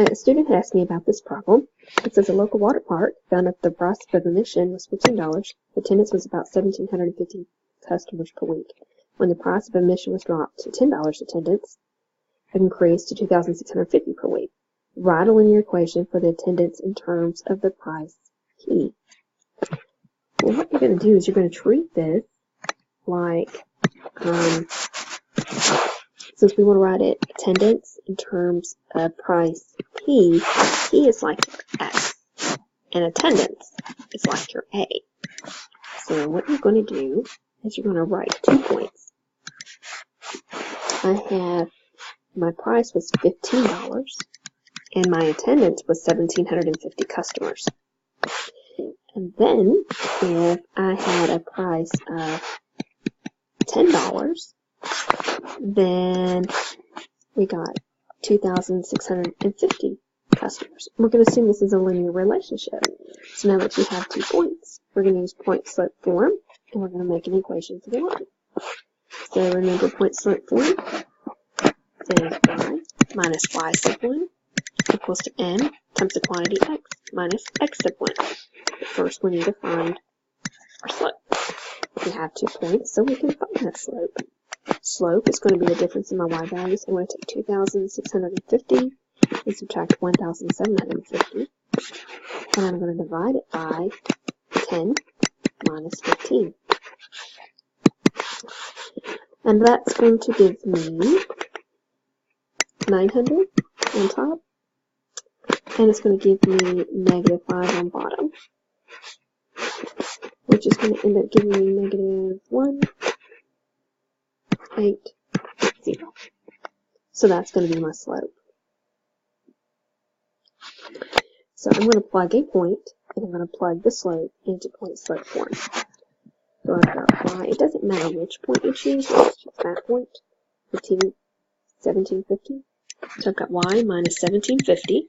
A student had asked me about this problem. It says a local water park found that the price of admission was $15. Attendance was about 1,750 customers per week. When the price of admission was dropped to $10, attendance increased to 2,650 per week. Write a linear equation for the attendance in terms of the price P. Well, what you're going to do is you're going to treat this like, since we want to write it attendance in terms of price P, P is like your X, and attendance is like your A. So what you're going to do is you're going to write 2 points. I have, my price was $15, and my attendance was 1,750 customers. And then, if I had a price of $10, then we got 2,650 customers. We're going to assume this is a linear relationship. So now that you have 2 points, we're going to use point-slope form, and we're going to make an equation for the line. So remember point-slope form is y minus y sub 1 equals to n times the quantity x minus x sub 1. But first, we need to find our slope. We have 2 points, so we can find that slope. Slope is going to be the difference in my y values. I'm going to take 2,650 and subtract 1,750. And I'm going to divide it by 10 minus 15. And that's going to give me 900 on top. And it's going to give me negative 5 on bottom, which is going to end up giving me negative 1, 8, 0. So that's going to be my slope. So I'm going to plug a point, and I'm going to plug the slope into point-slope form. So I've got y. It doesn't matter which point you choose, let's choose that point, 1750. So I've got y minus 1750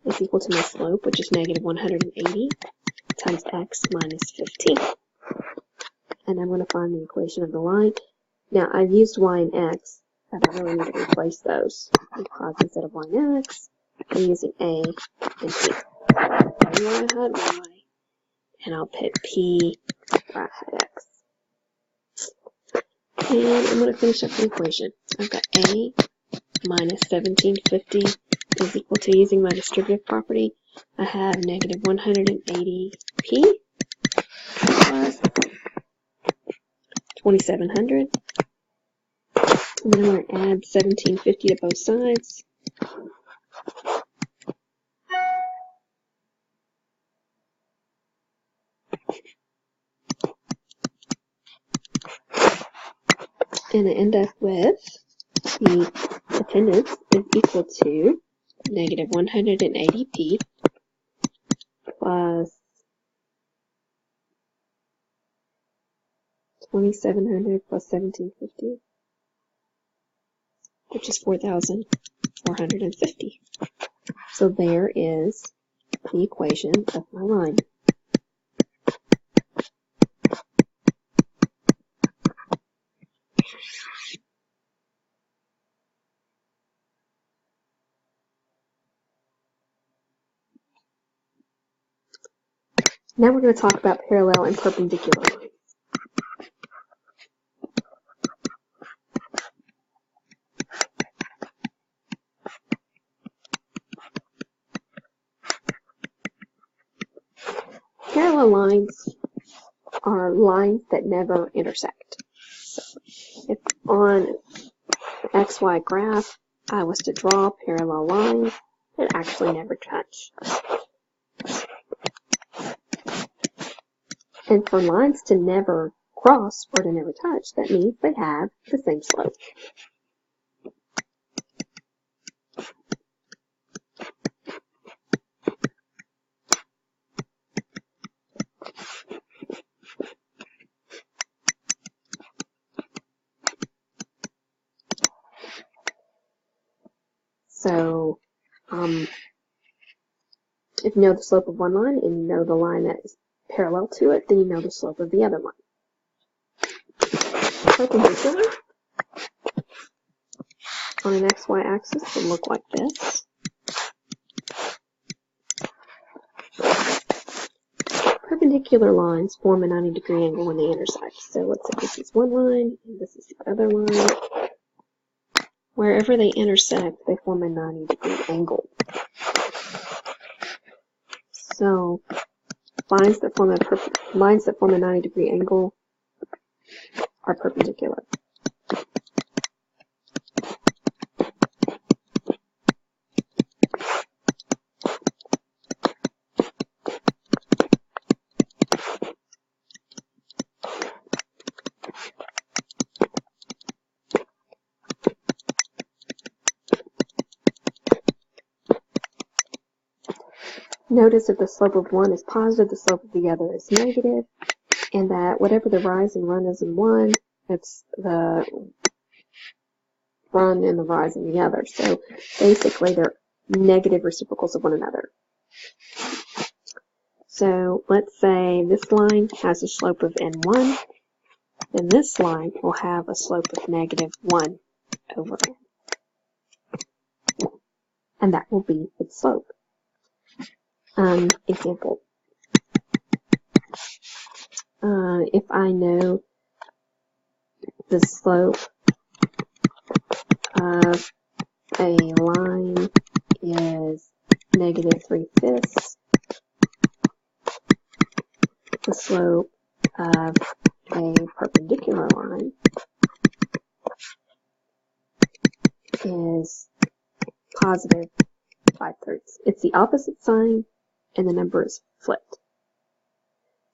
is equal to my slope, which is negative 180, times x minus 15. And I'm going to find the equation of the line. Now, I've used y and x, but I really need to replace those, because instead of y and x, I'm using a and p. Where I had y, and I'll put p where I had x. And I'm going to finish up the equation. I've got a minus 1750 is equal to, using my distributive property, I have negative 180p plus 2,700. And then I'm going to add 1750 to both sides. And I end up with the attendance is equal to negative 180p plus 2,700 plus 1,750, which is 4,450. So there is the equation of my line. Now we're going to talk about parallel and perpendicular lines. Parallel lines are lines that never intersect. So if on the XY graph I was to draw a parallel line that actually never touch. And for lines to never cross or to never touch, that means they have the same slope. So, if you know the slope of one line and you know the line that is parallel to it, then you know the slope of the other line. Perpendicular on an XY axis would look like this. perpendicular lines form a 90-degree angle when they intersect. So let's say this is one line, and this is the other line. Wherever they intersect, they form a 90-degree angle. So lines that form a 90-degree angle are perpendicular. Notice that the slope of one is positive, the slope of the other is negative, and that whatever the rise and run is in one, it's the run and the rise in the other. So basically they're negative reciprocals of one another. So let's say this line has a slope of n1, then this line will have a slope of negative 1 over n. And that will be its slope. Example. If I know the slope of a line is negative 3/5, the slope of a perpendicular line is positive 5/3. It's the opposite sign and the number is flipped.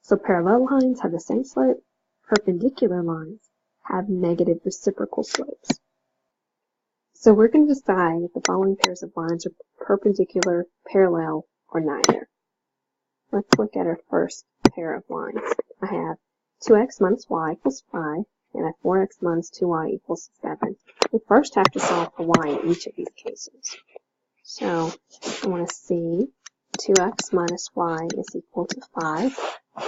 So parallel lines have the same slope, perpendicular lines have negative reciprocal slopes. So we're going to decide if the following pairs of lines are perpendicular, parallel, or neither. Let's look at our first pair of lines. I have 2x minus y equals 5, and I have 4x minus 2y equals 7. We first have to solve for y in each of these cases. So I want to see 2x minus y is equal to 5.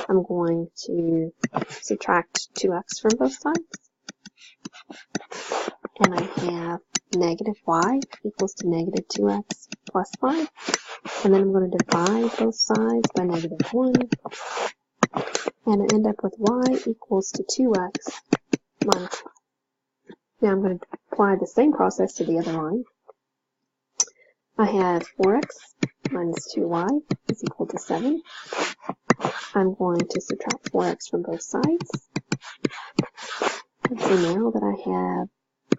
I'm going to subtract 2x from both sides. And I have negative y equals to negative 2x plus 5. And then I'm going to divide both sides by negative 1. And I end up with y equals to 2x minus 5. Now I'm going to apply the same process to the other line. I have 4x minus 2y is equal to 7. I'm going to subtract 4x from both sides. And so now that I have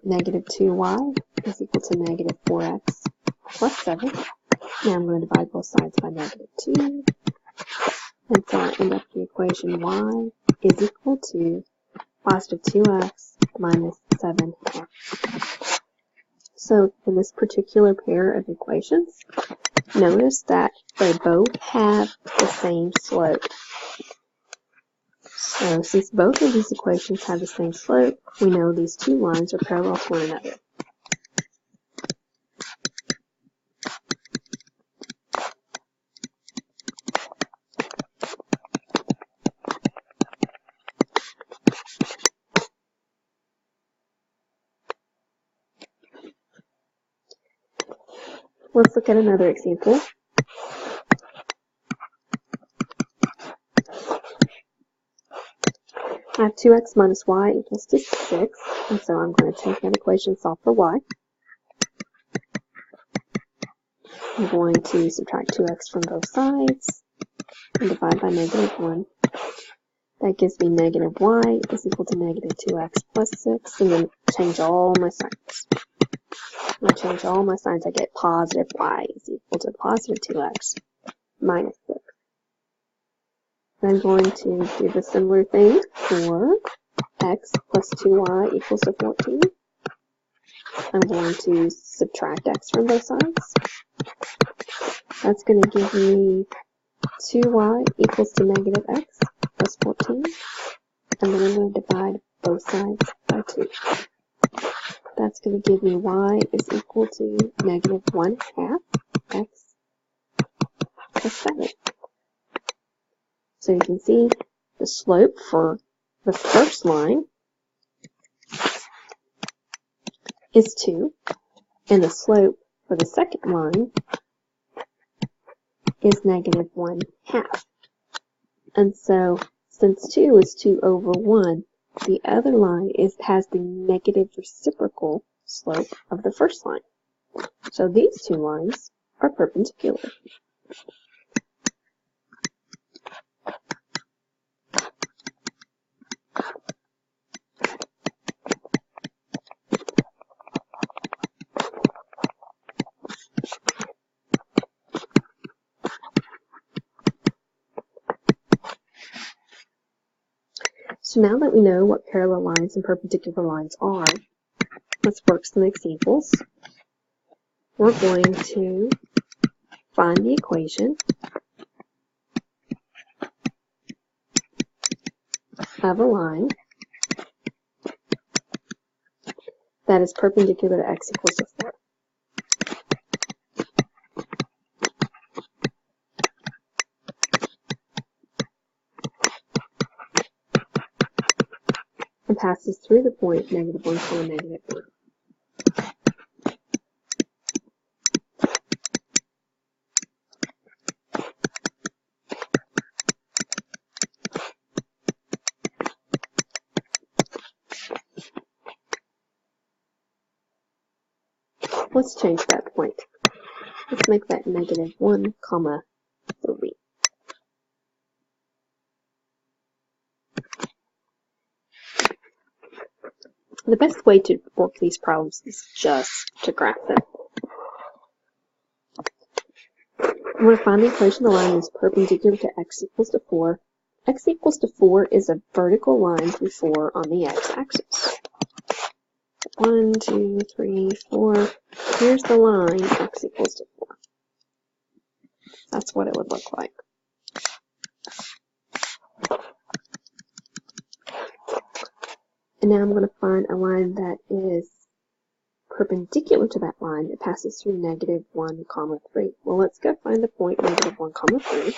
negative 2y is equal to negative 4x plus 7. Now I'm going to divide both sides by negative 2. And so I end up with the equation y is equal to positive 2x minus 7x. So in this particular pair of equations, notice that they both have the same slope. So since both of these equations have the same slope, we know these two lines are parallel to one another. Let's look at another example. I have 2x minus y equals to 6, and so I'm going to take that equation, solve for y. I'm going to subtract 2x from both sides and divide by negative 1. That gives me negative y is equal to negative 2x plus 6, and then change all my signs. When I change all my signs, I get positive y is equal to positive 2x minus 6. I'm going to do the similar thing for x plus 2y equals to 14. I'm going to subtract x from both sides. That's going to give me 2y equals to negative x plus 14. And then I'm going to divide both sides by 2. That's going to give me y is equal to negative 1/2 x plus 7. So you can see the slope for the first line is 2, and the slope for the second line is negative 1/2. And so, since 2 is 2 over 1, the other line has the negative reciprocal slope of the first line. So these two lines are perpendicular. So now that we know what parallel lines and perpendicular lines are, let's work some examples. We're going to find the equation of a line that is perpendicular to x equals to 4. And passes through the point -1, -1. Let's change that point. Let's make that -1, 3. The best way to work these problems is just to graph them. I'm going to find the equation of the line is perpendicular to x equals to 4. X equals to 4 is a vertical line through 4 on the x-axis. 1, 2, 3, 4. Here's the line, x equals to 4. That's what it would look like. And now I'm going to find a line that is perpendicular to that line. It passes through -1, 3. Well, let's go find the point -1, 3.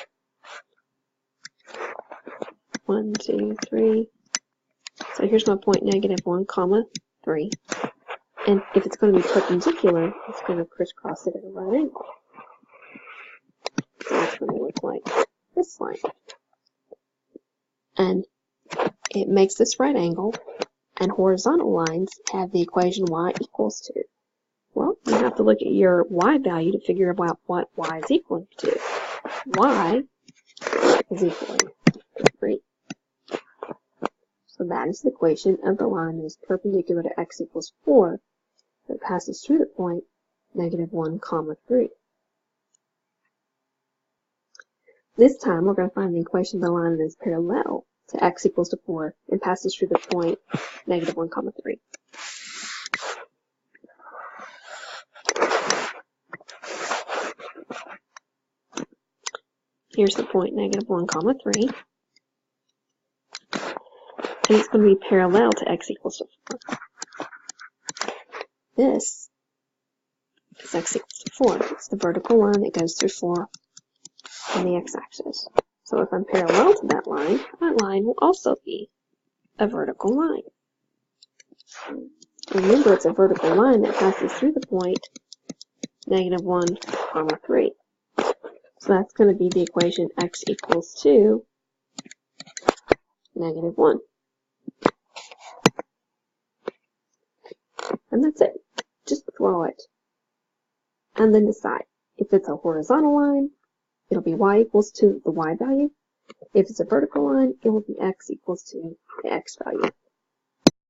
1, 2, 3. So here's my point -1, 3. And if it's going to be perpendicular, it's going to crisscross it at a right angle. So it's going to look like this line. And it makes this right angle, and horizontal lines have the equation y equals to. Well, you have to look at your y value to figure out what y is equal to. Y is equal to 3. So that is the equation of the line that is perpendicular to x equals 4 that passes through the point -1, 3. This time we're going to find the equation of the line that is parallel to x equals to 4 and passes through the point -1, 3. Here's the point -1, 3. And it's going to be parallel to x equals to 4. This is x equals to 4. It's the vertical line that goes through 4 on the x-axis. So if I'm parallel to that line will also be a vertical line. Remember, it's a vertical line that passes through the point -1, 3. So that's going to be the equation x equals to -1. And that's it. Just draw it. And then decide. If it's a horizontal line, it'll be y equals to the y value. If it's a vertical line, it will be x equals to the x value.